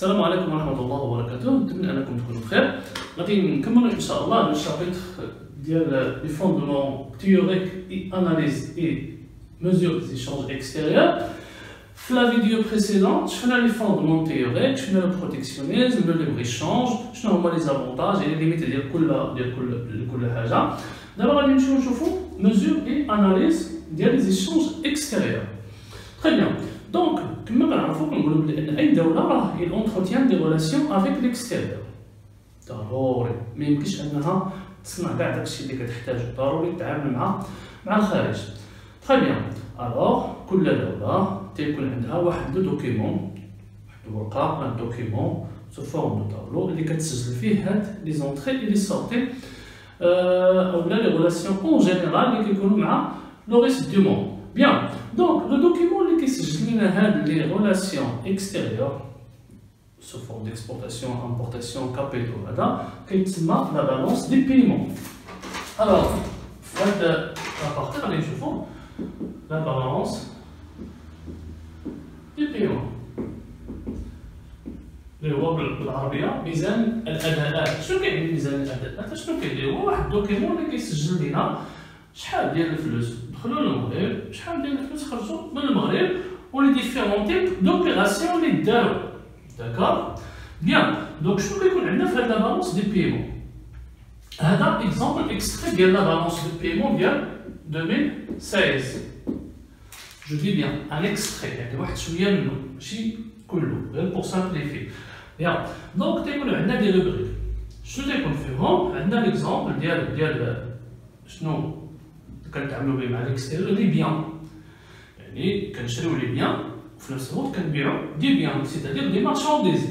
السلام عليكم ورحمة الله وبركاته، نتمنى أنكم تكونوا بخير. غادي نكملوا إن شاء الله لو شابيتر ديال لي فوندمون تhéoriques et analyse et mesure des échanges extérieurs. في la vidéo précédente شفنا لي فوندمون تhéoriques، شفنا لو بروتيكسيونيزم، لو ليبر ايشانج، شنو هما لي زافونتاج et les limites ديال كل حاجة. دابا غادي نمشيو نشوفوا mesure et analyse ديال les échanges extérieurs. Très bien. Donc, comme nous l'avons vu, nous il entretient des relations avec l'extérieur. ضروري ما يمكنش انها تصنع كاع داكشي اللي كتحتاجو، ضروري تتعامل مع الخارج. تري بيان. الوغ كل دوله تيكون عندها واحد لو دوكيمون، واحد الورقه، ان دوكيمون سو فورم دو طابلو اللي كتسجل فيه هاد لي زونطري اي لي سورتي اولا لي ريلاسيون اون جينيرال اللي كيكونوا مع لو ريست دو موند. Bien, donc le document qui s'agit les relations extérieures sous forme d'exportation, importation, capitaux, qui est la balance des paiements. Alors, à partir de la balance des paiements. اللي هو بالعربيه ميزان الاداءات. شنو كيعني ميزان الاداءات؟ شنو كيعني؟ هو واحد الدوكيمون اللي كيسجل لنا شحال ديال الفلوس دخلوا للمغرب، شحال ديال الفلوس خرجوا من المغرب، ولي ديفيرون تيب دوبيراسيون اللي داروا. داكور؟ بيان، دونك شنو كيكون عندنا في هاد لا بالونس دي بيمون؟ هذا اكزومبل اكستري ديال لا بالونس دو بيمون ديال 2016. جو دي بيان ان اكستري، يعني واحد شويه منه، ماشي كله، غير بور سامبليفي. بيان، دونك تيكونوا عندنا دي روبريك. شنو تيكون فيهم؟ عندنا ليكزومبل ديال شنو كنتعاملوا به مع ليكستيريور لي بيان، يعني كنشريو لي بيان وفي نفس الوقت كنبيعو دي بيان، سيتادير دي مارشانديز.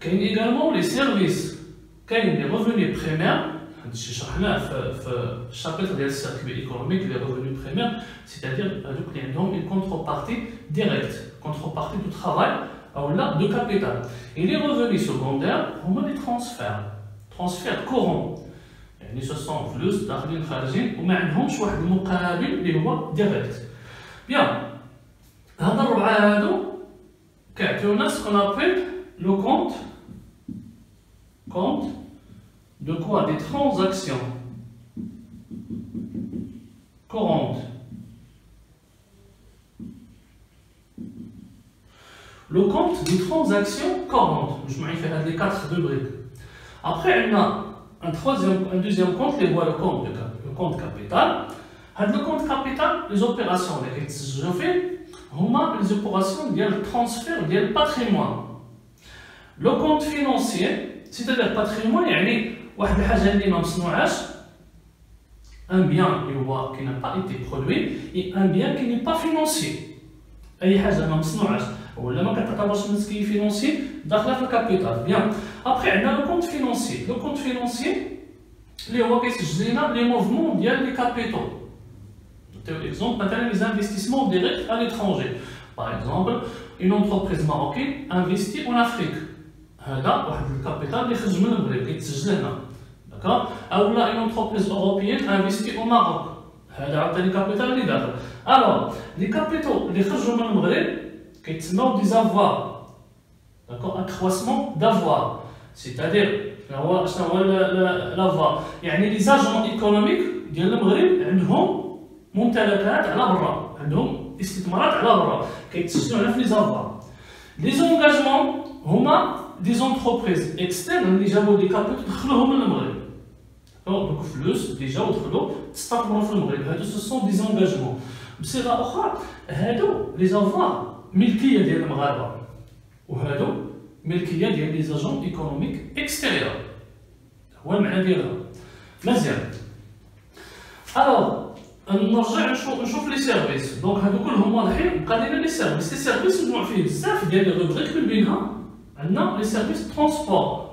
كاين ايغالمون لي سيرفيس، كاين لي ريفوني بريمير، هادشي شرحناه في الشابيتر ديال السيركل ايكونوميك. لي ريفوني بريمير سيتادير هادوك اللي عندهم اون كونتربارتي ديريكت، كونتربارتي دو ترافاي اولا دو كابيتال. اي لي ريفوني سكوندير هما لي ترانسفير كورون، يعني سو سون فلوس داخلين خارجين وما عندهمش واحد المقابل اللي هو ديريكت. بيان، هاد الربعه هادو كيعطيونا سكون ابيل لو كونت دو كوا دي ترانزاكسيون كورونت. لو كونت دي ترانزاكسيون كورونت مجموعين في هاد لي 4 روبريك. ابخي عندنا un deuxième compte, les voit le compte capital. Le compte capital, les opérations que je fais, les opérations de transfert de patrimoine. Le compte financier, c'est-à-dire patrimoine, un bien qui n'a pas été produit et un bien qui n'est pas financier. ولا ما كتعتبرش مسكين فينونسي داخله في الكابيتال. بيان، ابخي عندنا لو كونت فينونسي. لو كونت فينونسي اللي هو كيسجل لنا لي موفمون ديال لي كابيتو. نعطيو اكزومبل مثلا لي انفستيسمون ديريكت ا ليترونجي. باغ اكزومبل اون انتربريز ماروكين انفيستي اون افريك، هذا واحد الكابيتال اللي خرج من المغرب كيتسجل هنا. داكور؟ اولا اون انتربريز اوروبيين انفيستي او ماروك، هذا عاوتاني كابيتال اللي داخل. الوغ لي كابيتو اللي خرجوا من المغرب كيتسموا دي زافوار. داكور؟ ان كرواسمون دافوار، سيتادير شنو هو لافوار؟ يعني لي زاجون ايكونوميك ديال المغرب عندهم ممتلكات على برا، عندهم استثمارات على برا، كيتسجلوا هنا في لي زافوار. لي زونغاجمون هما دي زونتربريز اكسترن اللي جابوا دي كابيتو دخلوهم من المغرب. دوك فلوس اللي جاو دخلوا تستثمروا في المغرب، هادو سو سون دي زونغاجمون. بصيغه اخرى هادو لي زافوار ملكيه ديال المغاربه، وهادو ملكيه ديال لي زاجون ايكونوميك اكستيريور، هو المعنى ديالها. مزيان. الوغ نرجع نشوف لي سيرفيس. دونك هادو كلهم واضحين. بقى لينا لي سيرفيس. لي سيرفيس مجموع فيه بزاف ديال لي روبريك، من بينها عندنا لي سيرفيس ترونسبور،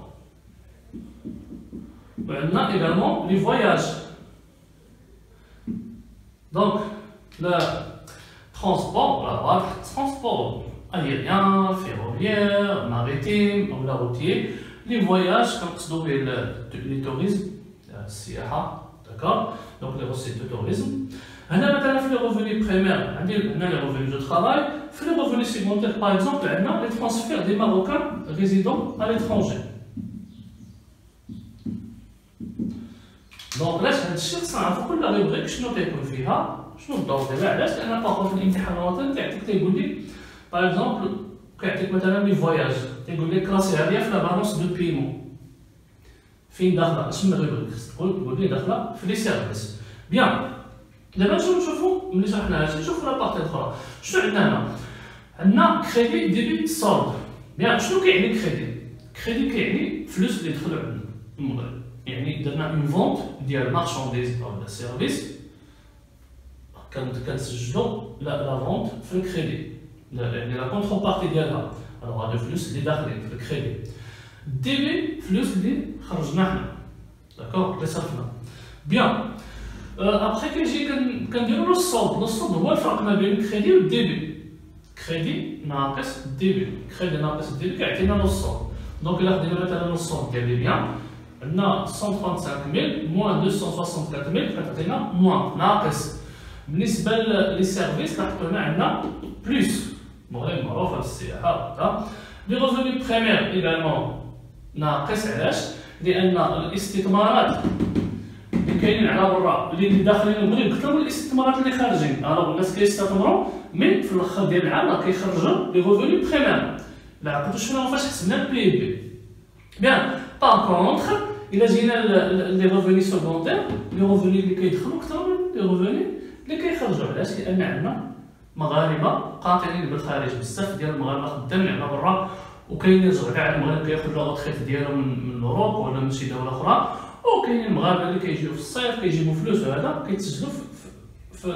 وعندنا ايغالمون لي فواياج. دونك لا transport, transport aérien, ferroviaire, maritime ou la routier, les voyages, comme les tourismes, d'accord, donc les recettes de tourisme. هنا مثلا في لي روفوني بريمير عندي هنا لي روفوني دو ترافاي في لي روفوني سيكوندير باغ اكزومبل عندنا لي ترانسفير دي ماروكان ريزيدون ا ليترونجي دونك علاش هاد الشيء خصنا نعرفو كل ريبريك شنو تيكون فيها شنو الدور ديالها علاش لان باغ في الامتحان الوطني تيعطيك تيقول لي باغ اكزومبل كيعطيك مثلا لي فواياج تيقول لك كلاسي هاديه في لا بالونس دو بيمون فين داخله اسم الريبريك تقول لي داخله في لي سيرفيس بيان دابا نشوفو ملي شرحنا هادشي نشوفو لا بارتي الاخرى شنو عندنا هنا عندنا كريدي ديبي سولد بيان شنو كيعني كريدي كيعني فلوس اللي دخلوا عندنا المغرب يعني درنا اون فونت ديال مارشانديز او سيرفيس كنسجلو لا فونت في الكريدي يعني لا كونتر بارتي ديالها الوغ هادو فلوس اللي داخلين في الكريدي ديبي فلوس اللي خرجنا حنا داكوغ اللي صرفنا بيان ابخي كيجي كنديرو لو الصولد هو الفرق ما بين الكريدي والديبي كريدي ناقص ديبي كريدي ناقص ديبي كيعطينا لو الصولد دونك الا خدينا مثلا لو الصولد ديال لي بيان عندنا 135000 موان 264000 كتعطينا موان ناقص بالنسبه لي سيرفيس لاحظتوا هنا عندنا بلوس المغرب معروفه بالسياحه لي روفوني بريمير ايغالمون ناقص علاش لان الاستثمارات اللي كاينين على برا اللي داخلين المغرب اكثر من الاستثمارات اللي خارجين الوغ الناس كيستثمروا من في الاخر ديال العام راه كيخرجوا لي روفوني بريمير لا عقلتوا شنو فاش حسبنا البي بي بيان باغ كونتخ الا جينا لي روفوني سكوندير لي روفوني اللي كيدخلوا اكثر من لي روفوني اللي كيخرجوا علاش لان عندنا مغاربه قاطعين بالخارج بزاف ديال المغاربه خدامين على برا وكاينين رجعوا كاع المغرب كياخذوا لا روتريت ديالهم من اوروبا ولا من شي دوله اخرى وكاينين المغاربه اللي كيجيو في الصيف كيجيبوا فلوس وهذا كيتسجلوا في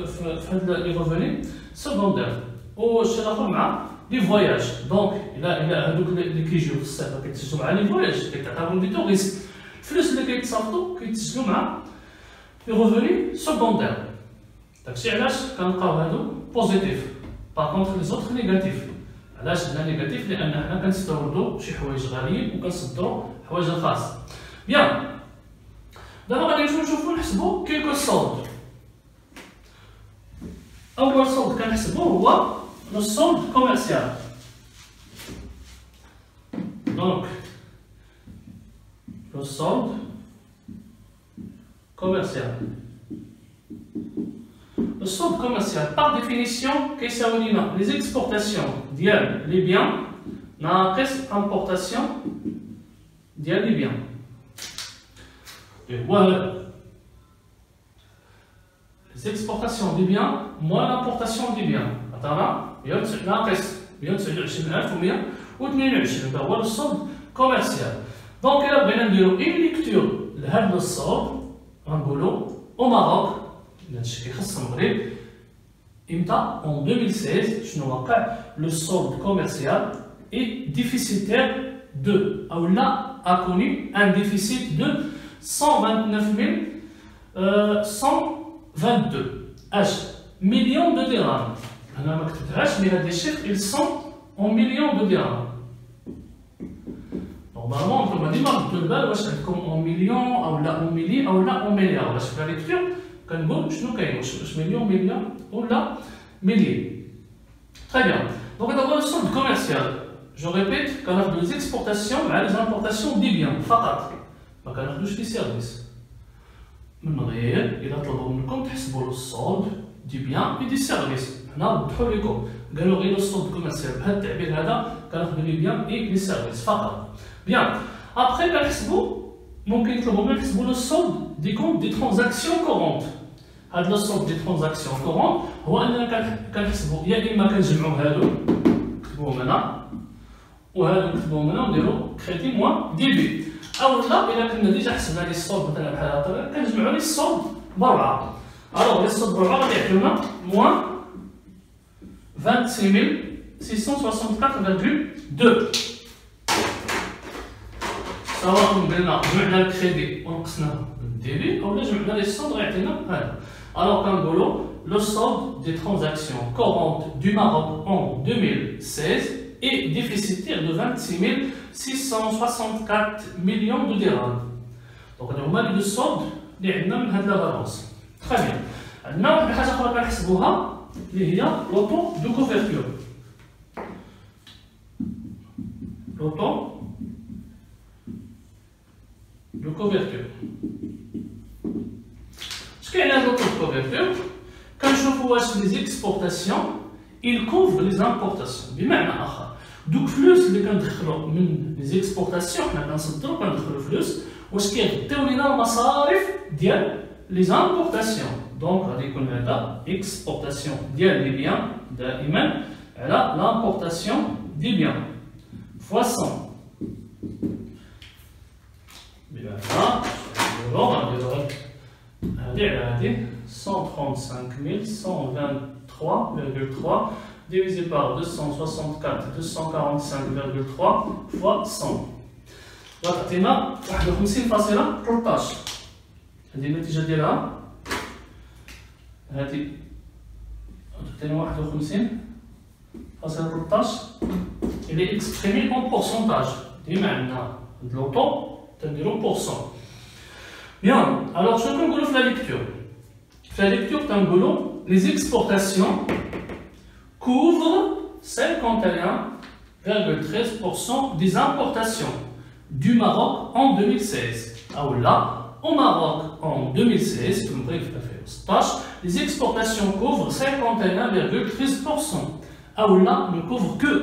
هاد لي روفوني سكوندير والشيء الاخر مع لي فواياج دونك الا هادوك اللي كيجيو في الصيف كيتسجلوا مع لي فواياج كيتعتبروا دي توريست الفلوس اللي كيتصافطوا كيتسجلوا مع لي روفوني سكوندير داكشي علاش كنلقاو هادو بوزيتيف باغ كونطخ لي زوطخ نيجاتيف علاش بلا نيجاتيف لان حنا كنستوردو شي حوايج غاليين وكنصدرو حوايج رخاص بيان دابا غادي نشوفو نحسبو كيلكو سولد اول سولد كنحسبو هو لو سولد كوميرسيال دونك لو سولد كوميرسيال Le solde commercial, par définition, les exportations ديال les biens ناقص importation ديال les biens. Et voilà. Les exportations des biens moins l'importation des biens. Attends, ناقص 129122 ده هو الصلد كوميرسيال. دونك إلا بغينا نديرو une lecture لهذا الصلد غنقولو au Maroc هادشي كيخص المغرب امتى en 2016 شنو وقع لو solde commercial est déficitaire de ou là a connu un déficit de 129 122 millions de dirhams. هنا ما كتبتهاش مي هاد لي chiffres ils sont en millions de dirhams. نورمالمون نتوما ديما ردوا البال واش عندكم en millions او لا en milli او لا en milliards واش في لا ليكتور كنقول شنو كاين واش مليون مليار ولا مليون. Très bien. Donc d'abord le solde commercial. Je répète كناخدو les exportations مع les importations des biens فقط. ما كناخدوش لي سيرفيس. من غير إذا طلبوا منكم تحسبوا الsolde دي بيان اي دي سيرفيس. حنا وضحوا لكم قالوا غير الsolde commercial بهذا التعبير هذا كناخدو لي بيان اي لي سيرفيس فقط. Bien. Après كنحسبوا ممكن يطلبوا منا نحسبوا le solde des comptes des transactions courantes. هاد لو solde des transactions courantes هو اننا كنحسبوا يا اما كنجمعوا هادو نكتبوهم هنا وهادو نكتبوهم هنا ونديرو كريدي موان ديبي او لا الا كنا ديجا حسبنا لي الصولد مثلا بحال هكا كنجمعوا لي الصولد بربعه الوغ لي الصولد بربعه غادي يعطيونا موان 26664,2 سواء قلنا جمعنا الكريدي ونقصناه بالديبي او جمعنا لي الصولد غيعطينا هذا. Alors كنقولوا le solde des transactions courantes du Maroc en 2016 est déficitaire de 26 664 millions de dirhams. Donc هما لي solde اللي عندنا من هاد لا بالونس. Très bien. عندنا واحد الحاجه اخرى كنحسبوها اللي هي لوطو دو كوفرتور. لوطو دو كوفرتور. اش كيعني هاد لوطو دو كوفرتور؟ كنشوفوا واش لي زيكسبورتاسيون il couvre les importations. بمعنى اخر دوك فلوس اللي كندخلو من لي زيكسبورتاسيون حنا كنصدرو كندخلو فلوس واش كيغطيو لينا المصاريف ديال لي زامبورتاسيون. دونك غادي يكون هذا اكسبورتاسيون ديال لي بيان دائما على لامبورتاسيون دي بيان فوا 100. بمعنى غنديرو هادي على هادي 135123,3 divisé par 264 245,3 fois 100. غتعطينا 51.13. هذه النتيجة ديالها. هذه تعطينا 51.13. Elle est exprimée en pourcentage. ديما عندنا هاد لوطو تنديرو بورسون. Bien, alors شنو كنقولو في لا ليكتور؟ في لا ليكتور كنقولو les exportations couvrent 51,13% des importations du Maroc en 2016. Ah là, au Maroc en 2016, comme bref, les exportations couvrent 51,13%. Ah là, ne couvre que,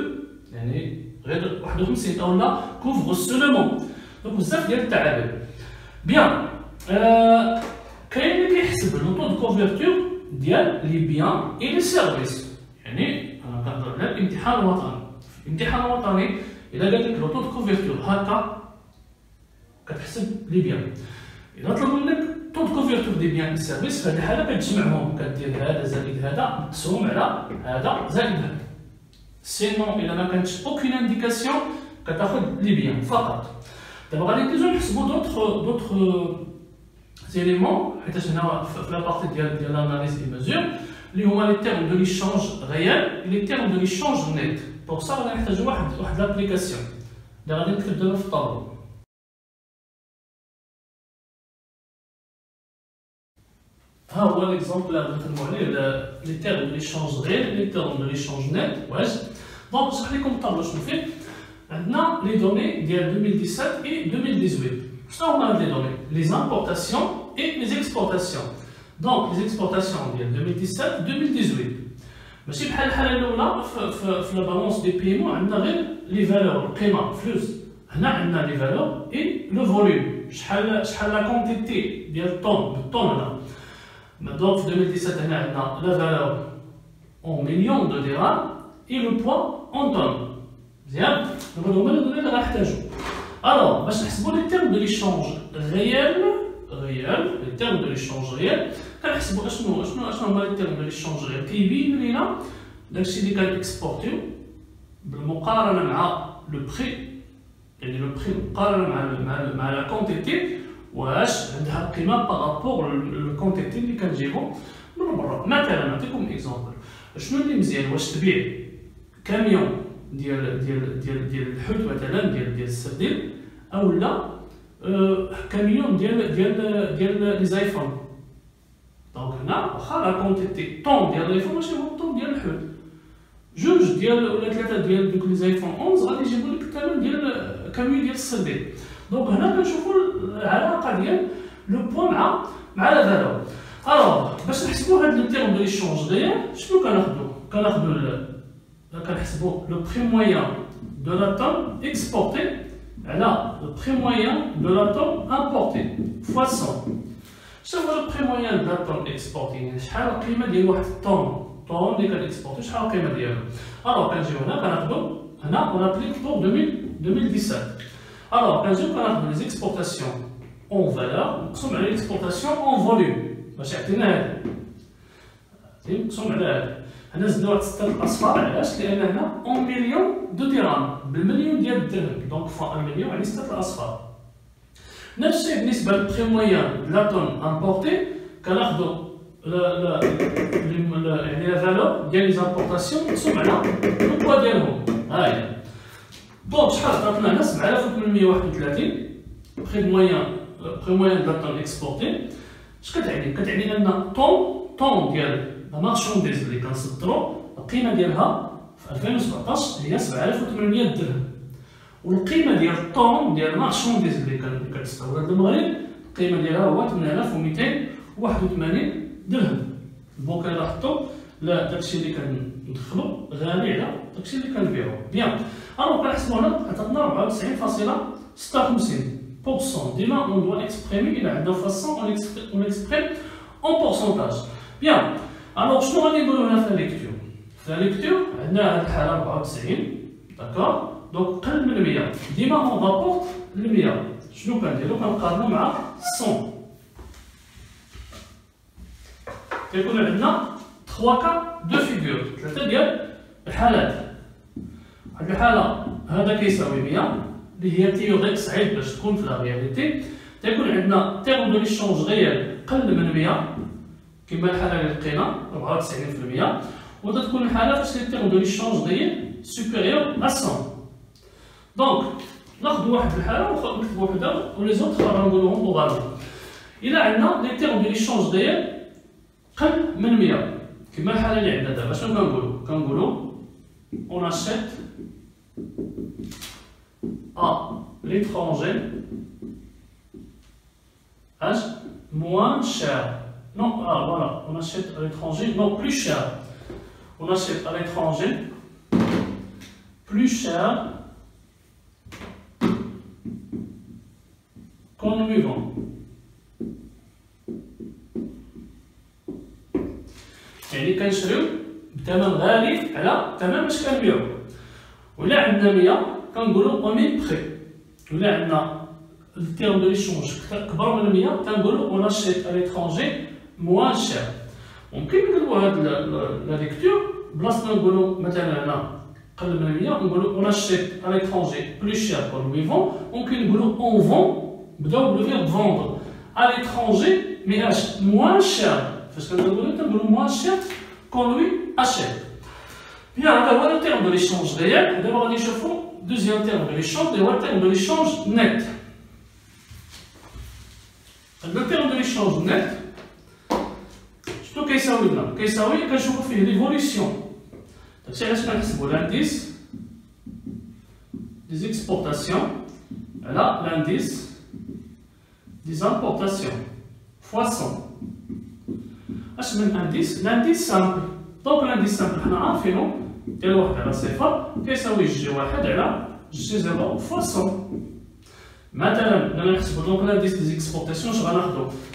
couvre seulement. Donc vous savez le تعابير. Bien. كاين اللي كيحسب لوطو دو كوفرتور ديال لي بيان اي لي سيرفيس. يعني انا كنهضر على الامتحان الوطني. في الامتحان الوطني الا قال لك لوطو دو كوفرتور هكا كتحسب لي بيان. الا طلب منك طو دو كوفرتور دي بيان اي سيرفيس في هذه الحاله كتجمعهم كدير هذا زائد هذا مقسوم على هذا زائد هذا. سينون الا ما كانتش اوكين انديكاسيون كتاخذ لي بيان فقط. دابا غادي ندوزو نحسبو دوطخ éléments, la partie de l'analyse des mesures, les termes de l'échange réel et les termes de l'échange net. Pour ça, on a besoin de l'application. On va écrire dans le tableau. Voilà l'exemple là, les termes de l'échange réel et les termes de l'échange net. Donc, je vais comme tableau, je fais. Maintenant, les données de 2017 et 2018. Ça, on a les données, les importations et les exportations. Donc, les exportations de 2017-2018. Mais si بحال الحالة الأولى في la balance des paiements, عندنا غير les valeurs, القيمة، الفلوس. هنا عندنا les valeurs et le volume. شحال la quantité ديال الطون بالطون هنا. Donc, في 2017 هنا عندنا la valeur en millions de dirhams et le poids en tonnes. مزيان؟ دابا هما les données اللي غنحتاجو. Alors, باش نحسبوا les termes de l'échange réel, les termes de l'échange réel, كنحسبوا اشنو هما les termes de l'échange réel. كيبين لينا داكشي اللي كنكسبورتيو بالمقارنة مع لو بري، يعني لو بري مقارنة مع لا كونتيتي واش عندها قيمة بارابور لو كونتيتي اللي كنجيبو من برا. مثلا نعطيكم اكزومبل. شنو اللي مزيان واش تبيع كاميون ديال الحوت مثلا ديال السردين او لا كاميون ديال لي زايفون. دونك هنا واخا لا كونتيتي طون ديال الايفون ماشي هو الطون ديال الحوت. جوج ديال ولا ثلاثه ديال دوك لي زايفون 11 غادي يجيبوا لك الثمن ديال كاميون ديال السردين. دونك هنا كنشوفوا العلاقه ديال لو بوان مع لا فالور. الوغ باش نحسبوا هاد لو تيرم دو ليشونج ريال شنو كناخذوا كنحسبوا لو بري مويان دو لا طون اكسبورتي على لو بري مويان دو لا طون امبورتي فوا 100. شنو هو لو بري مويان دو لا طون اكسبورتي؟ يعني شحال القيمه ديال واحد الطون اللي كنكسبورتي شحال القيمه ديالو. الوغ كنجيو هنا كناخذوا هنا اون ابليك بور 2017. الوغ كنجيو كناخذوا لي زيكسبورتاسيون اون فالور مقسوم على ليكسبورتاسيون اون فوليوم باش يعطينا هذا مقسوم على هذا. هنا زدنا واحد 6 اصفار. علاش؟ لان هنا اون مليون دو درهم بالمليون ديال الدرهم. دونك فوا 1 مليون يعني 6 اصفار. نفس الشيء بالنسبه للبري مويان دو لا طون امبورتي كناخذوا يعني لا فالور ديال لي زامبورتاسيون مقسوم على لو بوا ديالهم. ها هي. دونك شحال عطاتنا هنا 7831 بري مويان دو لا طون اكسبورتي. اش كتعني؟ كتعني ان طون طون ديال لا مارشونديز اللي كنصدرو القيمه ديالها في 2017 هي 7800 درهم، والقيمه ديال الطون ديال المارشونديز اللي كتستورد للمغرب القيمه ديالها هو 8281 درهم. دونك الا لاحظتوا لا داكشي اللي كندخلو غالي على داكشي اللي كنبيعو. بيان الوغ كنحسبو هنا عطاتنا 94.56%. ديما اون دوا اكسبريمي الى عندنا فاصون اون اكسبريم اون بورسونتاج. بيان الوغ شنو غادي نقولو هنا في لا ليكتور؟ في لا ليكتور عندنا هاد الحاله 94 داكور، دونك قل من 100 ديما اون رابورت ل 100. شنو كنديرو؟ كنقارنو مع 100. كيكون عندنا 3 كا دو فيغور، 3 ديال الحالات. واحد الحاله هذا كيساوي 100 اللي هي تيوريك صعيب باش تكون في لا رياليتي. تيكون عندنا تيرم دو ليشونج ريال قل من 100 كما الحاله اللي لقينا 94%، وتكون الحاله فاش تيرم دو ليشونج ريال سوبيريور ا 100. دونك ناخذ واحد الحاله ونكتب وحده ولي زوط غنقولوهم اوغالمون. الا عندنا لي تيرم دو ليشونج ريال قل من 100 كما الحاله اللي عندنا دابا، شنو كنقولوا؟ كنقولوا اون اشيت à l'étranger moins cher. Non, voilà, on achète à l'étranger, non, plus cher. On achète à l'étranger plus cher qu'on lui vend. يعني كنشريو بثمن غالي على ثمن باش كنبيعو. ولا عندنا 100 كنقولوا او ميم بخي، ولا عندنا التيرم دو ليشونج كبر من 100 كنقولوا اون اشيت ا ليترونجي موان شير. ممكن نديروا هاد لا ليكتور بلاصه ما نقولوا مثلا هنا قل من 100 نقولوا اون اشيت ا ليترونجي بلو شير كون لوي فون. ممكن نقولوا اون فون بداو بالفيرب فوندر ا ليترونجي مي اش موان شير. فاش كنقولوا موان شير كون لوي اشيت. بيان هذا هو لو تيرم دو ليشونج ريال. دابا غادي نشوفوا deuxième terme de l'échange, le terme de l'échange net. Le terme de l'échange net, شنو كيساوي لنا؟ كيساوي كنشوفو فيه l'évolution. داكشي علاش كنحسبو l'indice des exportations على l'indice des importations fois 100. اش من indice؟ l'indice simple. دونك l'indice simple حنا عارفينو ديال 1 على 0 كيساوي جي 1 على جي 0 فوا 100. مثلا بغينا نحسبو دونك لانديس دي زيكسبورتاسيون. اش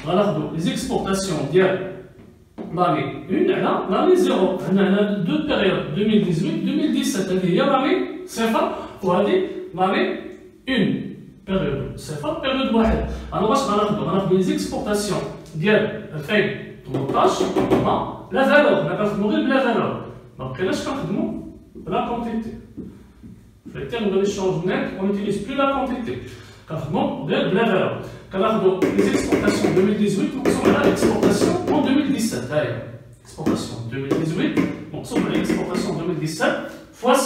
غناخدو لي زيكسبورتاسيون ديال لاني 1 على لاني 0. عندنا هنا دو بيريود 2018 2017 هذه هي لاني 0 وهذه لاني 1 بيريود 0 بيريود 1. انا واش غناخدو لي زيكسبورتاسيون ديال 2018 مع لا فالور. حنا كنخدمو غير بلا فالور، ما بقيناش كنخدمو بلا كونتيتي. في التيرم دو ليشونج نيت اون نوتيليز بلو لا كونتيتي، كنخدمو غير بلا فالور. كناخدو لي زيكسبورتاسيون 2018 مقسوم على اكسبورتاسيون اون 2017. ها هي اكسبورتاسيون 2018 مقسوم على اكسبورتاسيون 2017 فوا 100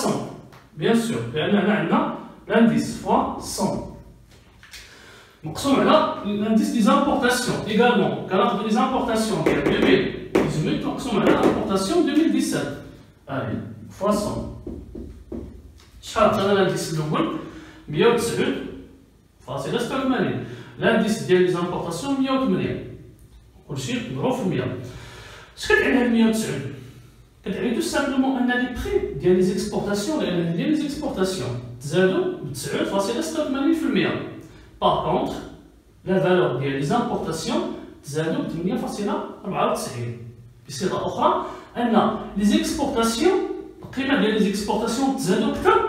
بيان سور، لان هنا عندنا لانديس فوا 100 مقسوم على لانديس دي زامبورتاسيون. ايغالمون كناخدو لي زامبورتاسيون ديال 2018 مقسوم على امبورتاسيون 2017 هاهي فوا 100. شحال عطانا لانديس الاول؟ 109.86. لانديس ديال لي زامبورتاسيون 108. كلشي مضروب في 100. اش كتعني هاد 109؟ كتعني تو سامبلومون ان لي بري ديال لي زيكسبورتاسيون ديال لي زيكسبورتاسيون تزادو ب 9.86%. باغ كونطخ لا فالور ديال لي زامبورتاسيون تزادو ب 8.94. بصيغه اخرى ان لي زيكسبورتاسيون القيمه ديال لي زيكسبورتاسيون تزادو اكثر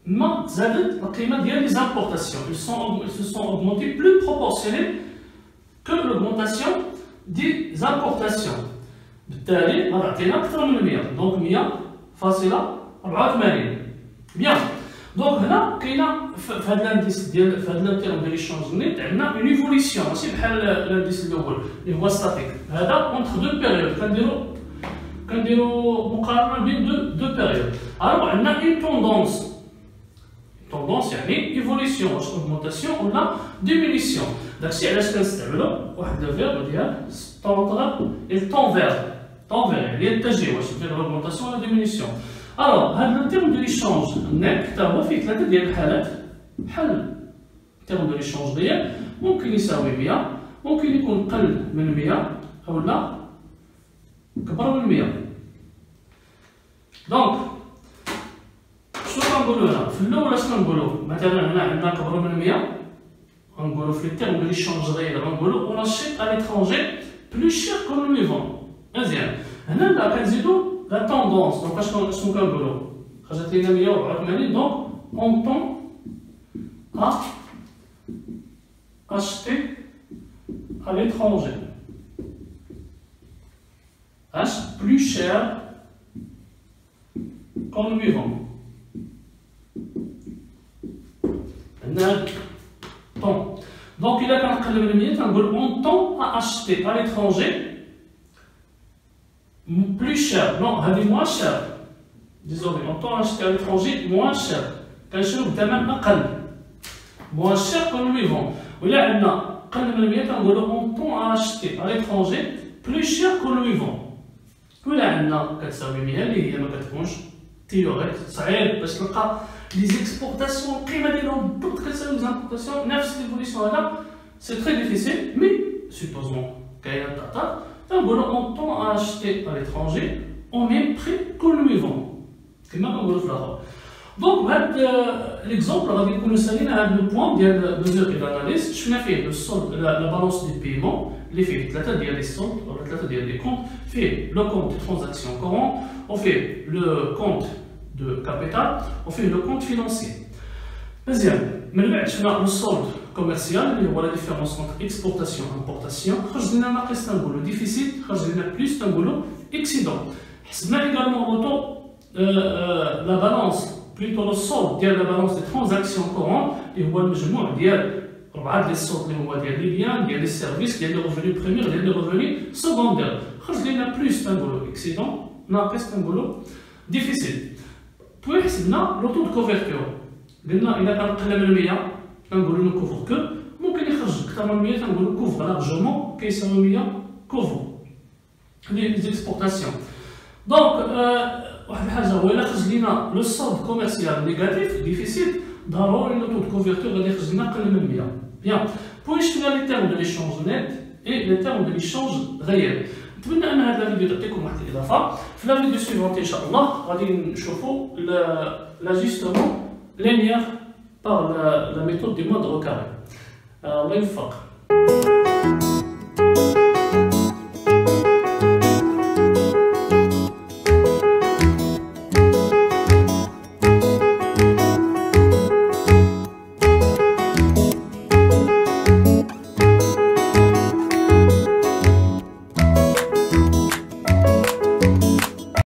ما تزادت القيمه ديال لي زامبورتاسيون. ils se sont augmentés plus proportionnés que l'augmentation des importations. بالتالي غتعطينا اكثر من 100. دونك 100.84. بيان دونك هنا كاينه في هذا الانديس ديال في هذا التيرم ديال ليشونج نيت عندنا اون ايفوليسيون ماشي بحال الانديس الاول اللي هو ستاتيك. هذا اونتر دو بيريود كنديرو مقارنه بين دو بيريود. الوغ عندنا اون توندونس tendance يعني ايفوليسيون واش اوغمونطاسيون ولا ديمينيسيون. داكشي علاش كنستعملو واحد لو فيرب ديال ستوندغ اي طونفير يعني التجه واش فيه اوغمونطاسيون ولا ديمينيسيون. الوغ هاد لو تيرم دو ليشونج نيت حتى هو فيه ثلاثه ديال الحالات. بحال التيرم دو ليشونج ديال ممكن يساوي 100 ممكن يكون قل من 100 اولا كبر من 100. دونك شنو كنقولو هنا؟ في الاول اش كنقولو؟ مثلا هنا عندنا كبر من 100 غنقولو في التيرم دو ليشونج غير غنقولو اون اشيت ا ليترونجي بلو شير كو لو فون. مزيان هنا لا كنزيدو لا توندونس. دونك شنو كنقولو؟ خرجت لينا 184 دونك اون طون ا acheter à l'étranger plus cher qu'en lui vend. Donc il a on tend à acheter à l'étranger plus cher. Non, elle moins cher. Désolé, on tend à acheter à l'étranger moins cher. Moins cher qu'on lui vend. ولا عندنا قل من 100 كنقولو اون طون اشتي على ليترونجي بلو شير كو لو فون. ولا عندنا كتساوي 100 اللي هي ما كتكونش تيوريك صعيب باش تلقى لي زيكسبورتاسيون القيمه ديالهم بالضبط كتساوي زيكسبورتاسيون نفس ليفوليسيون هذا سي تري ديفيسيل. مي سوبوزون كاينه الطاطا كنقولو اون طون اشتي على ليترونجي او ميم بري كو لو فون كما كنقولو في الاخر. دونك بهذا ليكزومبل غادي نكونو سالينا هذا لو بوان ديال ميزور ديال الاناليز. شفنا فيه لو سولد لا بالونس دي بيمون اللي فيه ثلاثه ديال لي سولد ولا ثلاثه ديال لي كونت. فيه لو كونت دو ترانزاكسيون كورون وفيه لو كونت دو كابيتال وفيه لو كونت فينانسي. مزيان من بعد شفنا لو سولد كوميرسيال اللي هو لا ديفيرونس اونتر اكسبورتاسيون امبورتاسيون. خرج لنا ناقص تنقولو ديفيسيت خرج لنا بلوس تنقولو اكسيدون. حسبنا ايغالمون لوطو لا بالونس plutôt le solde ديال la balance des transactions courantes اللي هو المجموع ديال ربعه ديال السولد اللي هو ديال لي بيان ديال لي سيرفيس ديال لي ريفوني بريمير ديال لي ريفوني سكوندير. خرج لينا بلوس تنقولو اكسيدون ناقص تنقولو ديفيسيل. بوي حسبنا لو طو دو كوفرتور قلنا الا كان قل من 100 تنقولو نو كوفر كو ممكن يخرج اكثر من 100 تنقولو كوفر لارجومون كيساوي 100 كوفر لي زيكسبورتاسيون. دونك واحد الحاجه هو الا خرج لينا لو سولد كوميرسيال نيجاتيف ديفيسيت ضروري لو طو دو كوفرتور غادي يخرج لنا قل من 100. بيان بوي شفنا لي تيرم دو ليشونج نيت اي لي تيرم دو ليشونج غير. نتمنى ان هذا الفيديو تعطيكم واحد الاضافه. في لا فيديو سيفونتي ان شاء الله غادي نشوفوا لاجيستمون لينيير بار لا ميثود دي مود روكاري. الله يوفق.